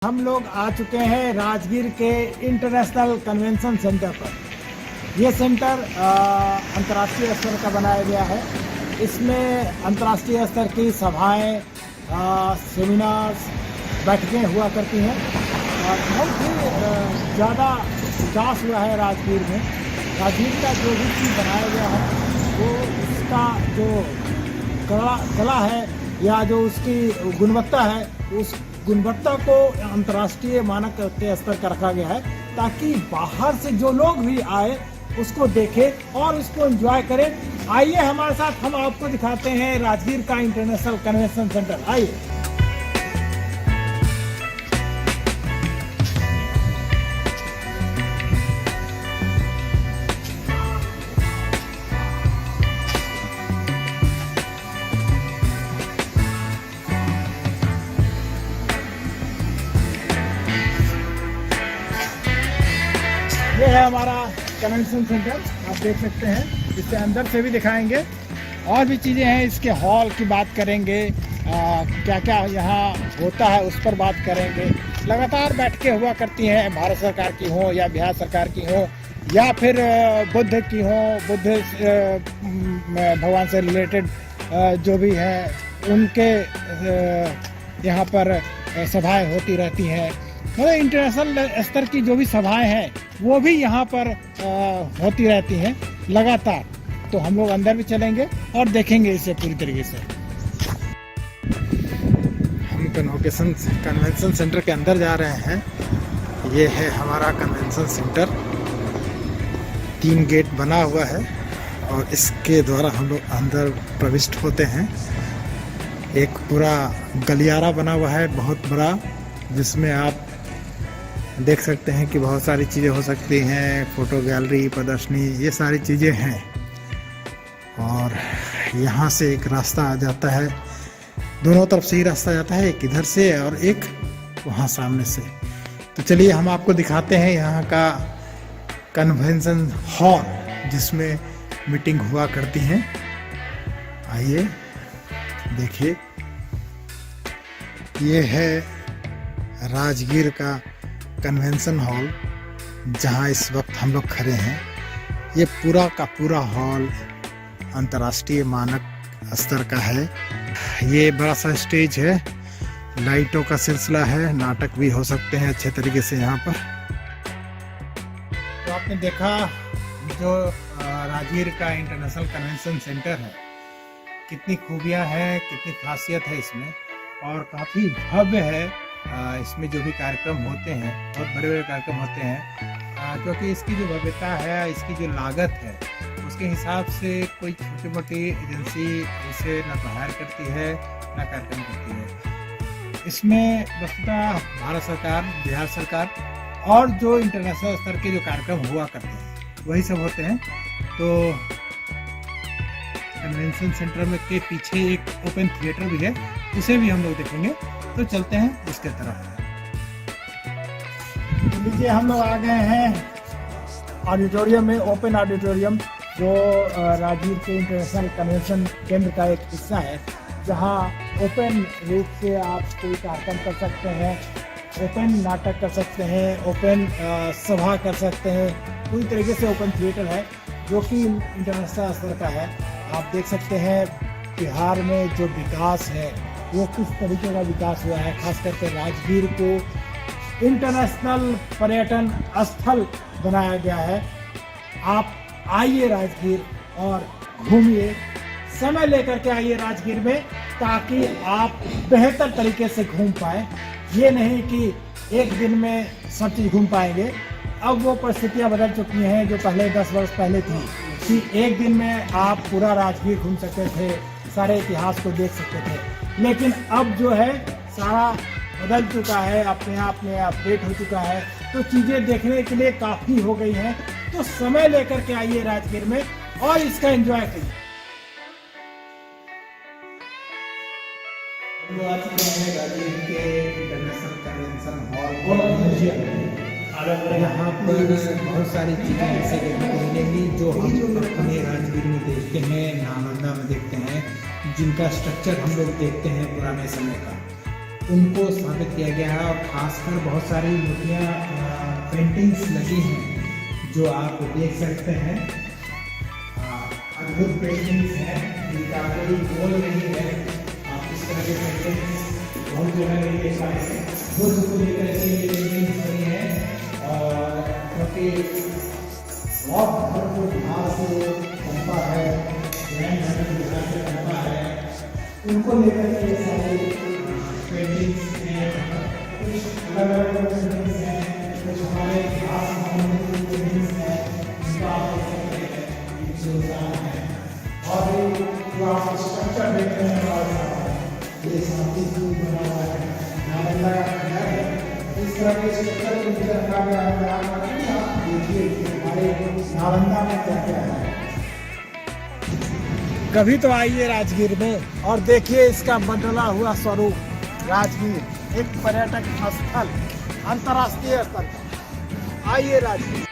हम लोग आ चुके हैं राजगीर के इंटरनेशनल कन्वेंशन सेंटर पर। ये सेंटर अंतर्राष्ट्रीय स्तर का बनाया गया है। इसमें अंतर्राष्ट्रीय स्तर की सभाएं, सेमिनार्स, बैठकें हुआ करती हैं। बहुत ही ज़्यादा विकास हुआ है राजगीर में। राजगीर का जो भी चीज़ बनाया गया है वो उसका जो कला है या जो उसकी गुणवत्ता है, उस गुणवत्ता को अंतर्राष्ट्रीय मानक के स्तर का रखा गया है ताकि बाहर से जो लोग भी आए उसको देखें और उसको एंजॉय करें। आइए हमारे साथ, हम आपको दिखाते हैं राजगीर का इंटरनेशनल कन्वेंशन सेंटर। आइए। ये है हमारा कन्वेंशन सेंटर, आप देख सकते हैं। इससे अंदर से भी दिखाएंगे, और भी चीज़ें हैं। इसके हॉल की बात करेंगे, क्या क्या यहाँ होता है उस पर बात करेंगे। लगातार बैठकें हुआ करती हैं, भारत सरकार की हो या बिहार सरकार की हो या फिर बुद्ध की हो, बुद्ध भगवान से रिलेटेड जो भी हैं उनके यहाँ पर सभाएं होती रहती हैं। मतलब इंटरनेशनल स्तर की जो भी सभाएं हैं वो भी यहाँ पर होती रहती हैं लगातार। तो हम लोग अंदर भी चलेंगे और देखेंगे इसे पूरी तरीके से। हम कन्वेंशन सेंटर के अंदर जा रहे हैं। ये है हमारा कन्वेंशन सेंटर। 3 गेट बना हुआ है और इसके द्वारा हम लोग अंदर प्रविष्ट होते हैं। एक पूरा गलियारा बना हुआ है बहुत बड़ा, जिसमें आप देख सकते हैं कि बहुत सारी चीज़ें हो सकती हैं। फ़ोटो गैलरी, प्रदर्शनी, ये सारी चीज़ें हैं। और यहाँ से एक रास्ता आ जाता है, दोनों तरफ से ही रास्ता जाता है, एक इधर से और एक वहाँ सामने से। तो चलिए हम आपको दिखाते हैं यहाँ का कन्वेंशन हॉल जिसमें मीटिंग हुआ करती हैं। आइए देखिए, ये है राजगीर का कन्वेंशन हॉल जहां इस वक्त हम लोग खड़े हैं। ये पूरा का पूरा हॉल अंतर्राष्ट्रीय मानक स्तर का है। ये बड़ा सा स्टेज है, लाइटों का सिलसिला है, नाटक भी हो सकते हैं अच्छे तरीके से यहाँ पर। तो आपने देखा जो राजगीर का इंटरनेशनल कन्वेंशन सेंटर है, कितनी खूबियाँ हैं, कितनी खासियत है इसमें, और काफ़ी भव्य है। इसमें जो भी कार्यक्रम होते हैं बहुत बड़े बड़े कार्यक्रम होते हैं, क्योंकि इसकी जो भव्यता है, इसकी जो लागत है, उसके हिसाब से कोई छोटी मोटी एजेंसी इसे न तो हायर करती है न कार्यक्रम करती है। इसमें वस्तुतः भारत सरकार, बिहार सरकार और जो इंटरनेशनल स्तर के जो कार्यक्रम हुआ करते हैं वही सब होते हैं। तो कन्वेंशन सेंटर में के पीछे एक ओपन थिएटर भी है, उसे भी हम लोग देखेंगे। तो चलते हैं उसके तरफ। लीजिए, हम लोग आ गए हैं ऑडिटोरियम में, ओपन ऑडिटोरियम, जो राजगीर के इंटरनेशनल कन्वेंशन केंद्र का एक हिस्सा है, जहां ओपन रूप से आप कोई कार्यक्रम कर सकते हैं, ओपन नाटक कर सकते हैं, ओपन सभा कर सकते हैं। पूरी तरीके से ओपन थिएटर है जो कि इंटरनेशनल स्तर का है। आप देख सकते हैं बिहार में जो विकास है वो किस तरीके का विकास हुआ है। खास करके राजगीर को इंटरनेशनल पर्यटन स्थल बनाया गया है। आप आइए राजगीर और घूमिए, समय लेकर के आइए राजगीर में, ताकि आप बेहतर तरीके से घूम पाए। ये नहीं कि एक दिन में सब चीज़ घूम पाएंगे। अब वो परिस्थितियाँ बदल चुकी हैं जो पहले 10 वर्ष पहले थी कि एक दिन में आप पूरा राजगीर घूम सकते थे, सारे इतिहास को देख सकते थे। लेकिन अब जो है सारा बदल चुका है, अपने आप में अपडेट हो चुका है। तो चीज़ें देखने के लिए काफ़ी हो गई हैं। तो समय लेकर के आइए राजगीर में और इसका एंजॉय करिए। राजगीर के इंटरनेशनल कन्वेंशन हॉल और म्यूजियम, यहाँ पर बहुत सारी चीज़ें ऐसे देखने को मिलेंगी जो हम अपने राजगीर में देखते हैं, नालंदा में देखते हैं, जिनका स्ट्रक्चर हम लोग देखते हैं पुराने समय का। उनको स्थापित किया गया है और खासकर बहुत सारी मूर्तियाँ पेंटिंग्स लगी हैं जो आप देख सकते हैं। अद्भुत पेंटिंग्स हैं जिनका कोई मोल नहीं है। आप इस तरह के पेंटिंग्स बहुत जगह नहीं देख पाए हैं। बुद्ध को लेकर ऐसी ये पेंटिंग्स बनी है और क्योंकि बहुत भरपूर भाव से बनता है, जैन धर्म विचार से बनता है, उनको लेकर के ये सारी पेंटिंग्स हैं। कुछ अलग अलग पेंटिंग्स हैं, कुछ हमारे खास पेंटिंग्स हैं जिनको आप देख सकते हैं। योगदान है और जो आप स्ट्रक्चर देख रहे हैं ये शांति पूर्ण बना हुआ है, नालंदा का खंडर है। इस तरह के स्ट्रक्चर को नीचे रखा गया है। आप देखिए हमारे नालंदा में क्या क्या है। कभी तो आइए राजगीर में और देखिए इसका बदला हुआ स्वरूप। राजगीर एक पर्यटक स्थल, अंतर्राष्ट्रीय स्तर पर। आइए राजगीर।